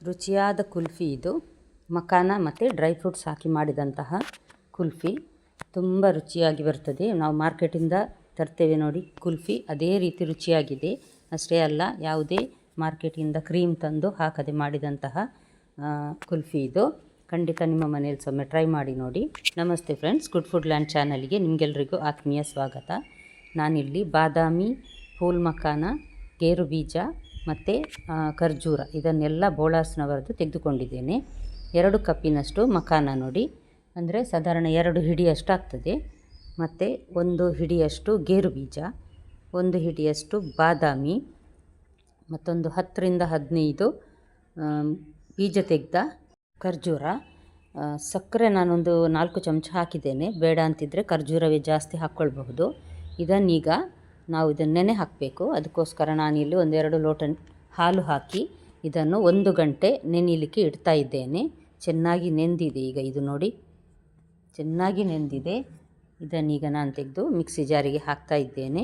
ರುಚಿಯಾದ ಕುಲ್ಫಿ ಇದು. ಮಖಾನ ಮತ್ತು ಡ್ರೈ ಫ್ರೂಟ್ಸ್ ಹಾಕಿ ಮಾಡಿದಂತಹ ಕುಲ್ಫಿ ತುಂಬ ರುಚಿಯಾಗಿ ಬರ್ತದೆ. ನಾವು ಮಾರ್ಕೆಟಿಂದ ತರ್ತೇವೆ ನೋಡಿ ಕುಲ್ಫಿ, ಅದೇ ರೀತಿ ರುಚಿಯಾಗಿದೆ. ಅಷ್ಟೇ ಅಲ್ಲ, ಯಾವುದೇ ಮಾರ್ಕೆಟಿಂದ ಕ್ರೀಮ್ ತಂದು ಹಾಕದೆ ಮಾಡಿದಂತಹ ಕುಲ್ಫಿ ಇದು. ಖಂಡಿತ ನಿಮ್ಮ ಮನೆಯಲ್ಲಿ ಸೊಮ್ಮೆ ಟ್ರೈ ಮಾಡಿ ನೋಡಿ. ನಮಸ್ತೆ ಫ್ರೆಂಡ್ಸ್, ಗುಡ್ ಫುಡ್ ಲ್ಯಾಂಡ್ ಚಾನಲ್ಗೆ ನಿಮಗೆಲ್ಲರಿಗೂ ಆತ್ಮೀಯ ಸ್ವಾಗತ. ನಾನಿಲ್ಲಿ ಬಾದಾಮಿ, ಫೂಲ್ ಮಖಾನ, ಗೇರು ಬೀಜ ಮತ್ತು ಖರ್ಜೂರ ಇದನ್ನೆಲ್ಲ ಬೋಳಾಸ್ನವರದ್ದು ತೆಗೆದುಕೊಂಡಿದ್ದೇನೆ. 2 ಕಪ್ಪಿನಷ್ಟು ಮಖಾನ ನೋಡಿ, ಅಂದರೆ ಸಾಧಾರಣ 2 ಹಿಡಿಯಷ್ಟು ಆಗ್ತದೆ. ಮತ್ತು 1 ಹಿಡಿಯಷ್ಟು ಗೇರು ಬೀಜ, 1 ಹಿಡಿಯಷ್ಟು ಬಾದಾಮಿ, ಮತ್ತೊಂದು 10 ರಿಂದ 15 ಬೀಜ ತೆಗೆದ ಖರ್ಜೂರ. ಸಕ್ಕರೆ ನಾನೊಂದು 4 ಚಮಚ ಹಾಕಿದ್ದೇನೆ. ಬೇಡ ಅಂತಿದ್ದರೆ ಖರ್ಜೂರವೇ ಜಾಸ್ತಿ ಹಾಕ್ಕೊಳ್ಬಹುದು. ಇದನ್ನೀಗ ನಾವು ನೆನೆ ಹಾಕಬೇಕು. ಅದಕ್ಕೋಸ್ಕರ ನಾನಿಲ್ಲಿ 1-2 ಲೋಟ ಹಾಲು ಹಾಕಿ ಇದನ್ನು 1 ಗಂಟೆ ನೆನೆಯಲಿಕ್ಕೆ ಇಡ್ತಾ ಇದ್ದೇನೆ. ಚೆನ್ನಾಗಿ ನೆಂದಿದೆ ಈಗ ಇದು ನೋಡಿ, ಚೆನ್ನಾಗಿ ನೆಂದಿದೆ. ಇದನ್ನೀಗ ನಾನು ತೆಗೆದು ಮಿಕ್ಸಿ ಜಾರಿಗೆ ಹಾಕ್ತಾ ಇದ್ದೇನೆ.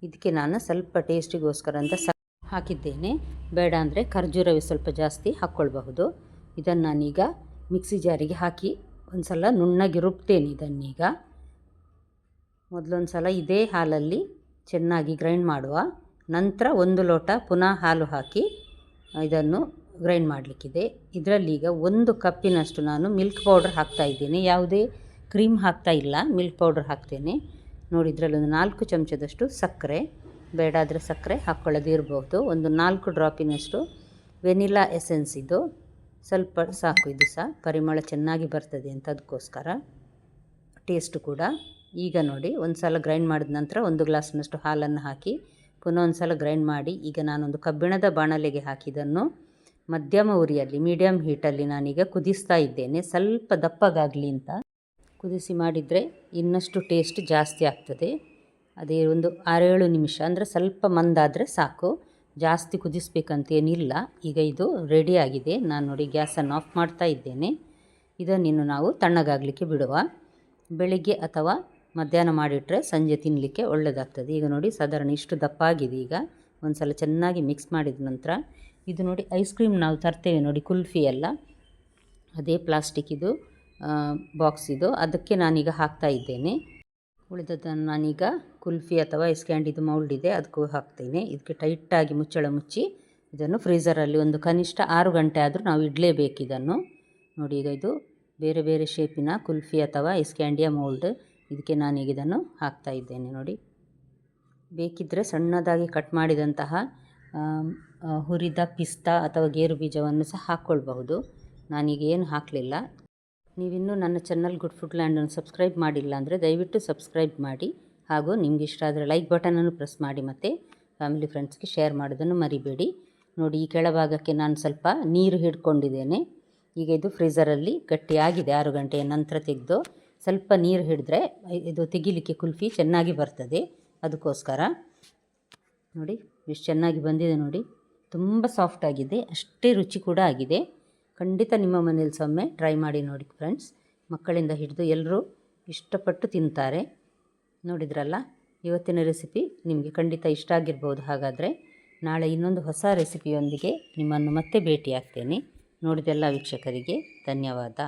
ಇದಕ್ಕೆ ನಾನು ಸ್ವಲ್ಪ ಟೇಸ್ಟಿಗೋಸ್ಕರ ಅಂತ ಹಾಕಿದ್ದೇನೆ. ಬೇಡ ಅಂದರೆ ಖರ್ಜೂರವೇ ಸ್ವಲ್ಪ ಜಾಸ್ತಿ ಹಾಕ್ಕೊಳ್ಬಹುದು. ಇದನ್ನು ನಾನೀಗ ಮಿಕ್ಸಿ ಜಾರಿಗೆ ಹಾಕಿ ಒಂದು ಸಲ ನುಣ್ಣಗೆ ರುಬ್ತೇನೆ. ಇದನ್ನೀಗ ಮೊದಲೊಂದು ಸಲ ಇದೇ ಹಾಲಲ್ಲಿ ಚೆನ್ನಾಗಿ ಗ್ರೈಂಡ್ ಮಾಡುವ. ನಂತರ 1 ಲೋಟ ಪುನಃ ಹಾಲು ಹಾಕಿ ಇದನ್ನು ಗ್ರೈಂಡ್ ಮಾಡಲಿಕ್ಕಿದೆ. ಇದರಲ್ಲೀಗ 1 ಕಪ್ಪಿನಷ್ಟು ನಾನು ಮಿಲ್ಕ್ ಪೌಡರ್ ಹಾಕ್ತಾ ಇದ್ದೇನೆ. ಯಾವುದೇ ಕ್ರೀಮ್ ಹಾಕ್ತಾ ಇಲ್ಲ, ಮಿಲ್ಕ್ ಪೌಡರ್ ಹಾಕ್ತೇನೆ ನೋಡಿ. ಇದರಲ್ಲೊಂದು 4 ಚಮಚದಷ್ಟು ಸಕ್ಕರೆ, ಬೇಡ ಆದರೆ ಸಕ್ಕರೆ ಹಾಕ್ಕೊಳ್ಳೋದು ಇರಬಹುದು. ಒಂದು 4 ಡ್ರಾಪಿನಷ್ಟು ವೆನಿಲಾ ಎಸೆನ್ಸ್, ಇದು ಸ್ವಲ್ಪ ಸಾಕು. ಇದು ಸಹ ಪರಿಮಳ ಚೆನ್ನಾಗಿ ಬರ್ತದೆ ಅಂತ, ಅದಕ್ಕೋಸ್ಕರ ಟೇಸ್ಟ್ ಕೂಡ. ಈಗ ನೋಡಿ, ಒಂದು ಸಲ ಗ್ರೈಂಡ್ ಮಾಡಿದ ನಂತರ 1 ಗ್ಲಾಸ್ನಷ್ಟು ಹಾಲನ್ನು ಹಾಕಿ ಪುನಃ ಒಂದು ಸಲ ಗ್ರೈಂಡ್ ಮಾಡಿ ಈಗ ನಾನೊಂದು ಕಬ್ಬಿಣದ ಬಾಣಲೆಗೆ ಹಾಕಿದ್ದನ್ನು ಮಧ್ಯಮ ಉರಿಯಲ್ಲಿ, ಮೀಡಿಯಮ್ ಹೀಟಲ್ಲಿ ನಾನೀಗ ಕುದಿಸ್ತಾ ಇದ್ದೇನೆ. ಸ್ವಲ್ಪ ದಪ್ಪಗಾಗಲಿ ಅಂತ ಕುದಿಸಿ ಮಾಡಿದರೆ ಇನ್ನಷ್ಟು ಟೇಸ್ಟ್ ಜಾಸ್ತಿ ಆಗ್ತದೆ. ಅದೇ ಒಂದು 6-7 ನಿಮಿಷ, ಅಂದರೆ ಸ್ವಲ್ಪ ಮಂದಾದರೆ ಸಾಕು, ಜಾಸ್ತಿ ಕುದಿಸ್ಬೇಕಂತೇನಿಲ್ಲ. ಈಗ ಇದು ರೆಡಿಯಾಗಿದೆ. ನಾನು ನೋಡಿ ಗ್ಯಾಸನ್ನು ಆಫ್ ಮಾಡ್ತಾ ಇದ್ದೇನೆ. ಇದನ್ನಿನ್ನು ನಾವು ತಣ್ಣಗಾಗಲಿಕ್ಕೆ ಬಿಡುವ. ಬೆಳಿಗ್ಗೆ ಅಥವಾ ಮಧ್ಯಾಹ್ನ ಮಾಡಿಟ್ರೆ ಸಂಜೆ ತಿನ್ನಲಿಕ್ಕೆ ಒಳ್ಳೆಯದಾಗ್ತದೆ. ಈಗ ನೋಡಿ ಸಾಧಾರಣ ಇಷ್ಟು ದಪ್ಪ ಆಗಿದೆ. ಈಗ ಒಂದು ಸಲ ಚೆನ್ನಾಗಿ ಮಿಕ್ಸ್ ಮಾಡಿದ ನಂತರ ಇದು ನೋಡಿ, ಐಸ್ ಕ್ರೀಮ್ ನಾವು ತರ್ತೇವೆ ನೋಡಿ ಕುಲ್ಫಿ ಎಲ್ಲ, ಅದೇ ಪ್ಲಾಸ್ಟಿಕ್ ಇದು ಬಾಕ್ಸ್ ಇದು, ಅದಕ್ಕೆ ನಾನೀಗ ಹಾಕ್ತಾ ಇದ್ದೇನೆ. ಉಳಿದದನ್ನು ನಾನೀಗ ಕುಲ್ಫಿ ಅಥವಾ ಐಸ್ ಕ್ಯಾಂಡಿದು ಮೌಲ್ಡ್ ಇದೆ ಅದಕ್ಕೂ ಹಾಕ್ತೇನೆ. ಇದಕ್ಕೆ ಟೈಟಾಗಿ ಮುಚ್ಚಳ ಮುಚ್ಚಿ ಇದನ್ನು ಫ್ರೀಝರಲ್ಲಿ ಒಂದು ಕನಿಷ್ಠ 6 ಗಂಟೆ ಆದರೂ ನಾವು ಇಡಲೇಬೇಕು ಇದನ್ನು ನೋಡಿ. ಈಗ ಇದು ಬೇರೆ ಬೇರೆ ಶೇಪಿನ ಕುಲ್ಫಿ ಅಥವಾ ಐಸ್ ಕ್ಯಾಂಡಿಯ ಮೌಲ್ಡ್, ಇದಕ್ಕೆ ನಾನೀಗ ಇದನ್ನು ಹಾಕ್ತಾ ಇದ್ದೇನೆ ನೋಡಿ. ಬೇಕಿದ್ದರೆ ಸಣ್ಣದಾಗಿ ಕಟ್ ಮಾಡಿದಂತಹ ಹುರಿದ ಪಿಸ್ತಾ ಅಥವಾ ಗೇರು ಬೀಜವನ್ನು ಸಹ ಹಾಕ್ಕೊಳ್ಬಹುದು. ನಾನೀಗ ಏನು ಹಾಕಲಿಲ್ಲ. ನೀವಿನ್ನೂ ನನ್ನ ಚಾನಲ್ ಗುಡ್ ಫುಡ್ ಲ್ಯಾಂಡನ್ನು ಸಬ್ಸ್ಕ್ರೈಬ್ ಮಾಡಿಲ್ಲ ಅಂದರೆ ದಯವಿಟ್ಟು ಸಬ್ಸ್ಕ್ರೈಬ್ ಮಾಡಿ, ಹಾಗೂ ನಿಮಗೆ ಇಷ್ಟ ಆದರೆ ಲೈಕ್ ಬಟನನ್ನು ಪ್ರೆಸ್ ಮಾಡಿ ಮತ್ತು ಫ್ಯಾಮಿಲಿ ಫ್ರೆಂಡ್ಸ್ಗೆ ಶೇರ್ ಮಾಡೋದನ್ನು ಮರಿಬೇಡಿ. ನೋಡಿ, ಈ ಕೆಳಭಾಗಕ್ಕೆ ನಾನು ಸ್ವಲ್ಪ ನೀರು ಹಿಡ್ಕೊಂಡಿದ್ದೇನೆ. ಈಗ ಇದು ಫ್ರೀಝರಲ್ಲಿ ಗಟ್ಟಿಯಾಗಿದೆ. 6 ಗಂಟೆಯ ನಂತರ ತೆಗೆದು ಸ್ವಲ್ಪ ನೀರು ಹಿಡಿದ್ರೆ ಇದು ತೆಗಿಲಿಕ್ಕೆ ಕುಲ್ಫಿ ಚೆನ್ನಾಗಿ ಬರ್ತದೆ. ಅದಕ್ಕೋಸ್ಕರ ನೋಡಿ ಎಷ್ಟು ಚೆನ್ನಾಗಿ ಬಂದಿದೆ ನೋಡಿ, ತುಂಬ ಸಾಫ್ಟ್ ಆಗಿದೆ, ಅಷ್ಟೇ ರುಚಿ ಕೂಡ ಆಗಿದೆ. ಖಂಡಿತ ನಿಮ್ಮ ಮನೇಲಿ ಸೊಮ್ಮೆ ಟ್ರೈ ಮಾಡಿ ನೋಡಿ ಫ್ರೆಂಡ್ಸ್. ಮಕ್ಕಳಿಂದ ಹಿಡಿದು ಎಲ್ಲರೂ ಇಷ್ಟಪಟ್ಟು ತಿಂತಾರೆ. ನೋಡಿದ್ರಲ್ಲ, ಇವತ್ತಿನ ರೆಸಿಪಿ ನಿಮಗೆ ಖಂಡಿತ ಇಷ್ಟ ಆಗಿರ್ಬೋದು. ಹಾಗಾದರೆ ನಾಳೆ ಇನ್ನೊಂದು ಹೊಸ ರೆಸಿಪಿಯೊಂದಿಗೆ ನಿಮ್ಮನ್ನು ಮತ್ತೆ ಭೇಟಿಯಾಗ್ತೇನೆ. ನೋಡಿದೆಲ್ಲ ವೀಕ್ಷಕರಿಗೆ ಧನ್ಯವಾದ.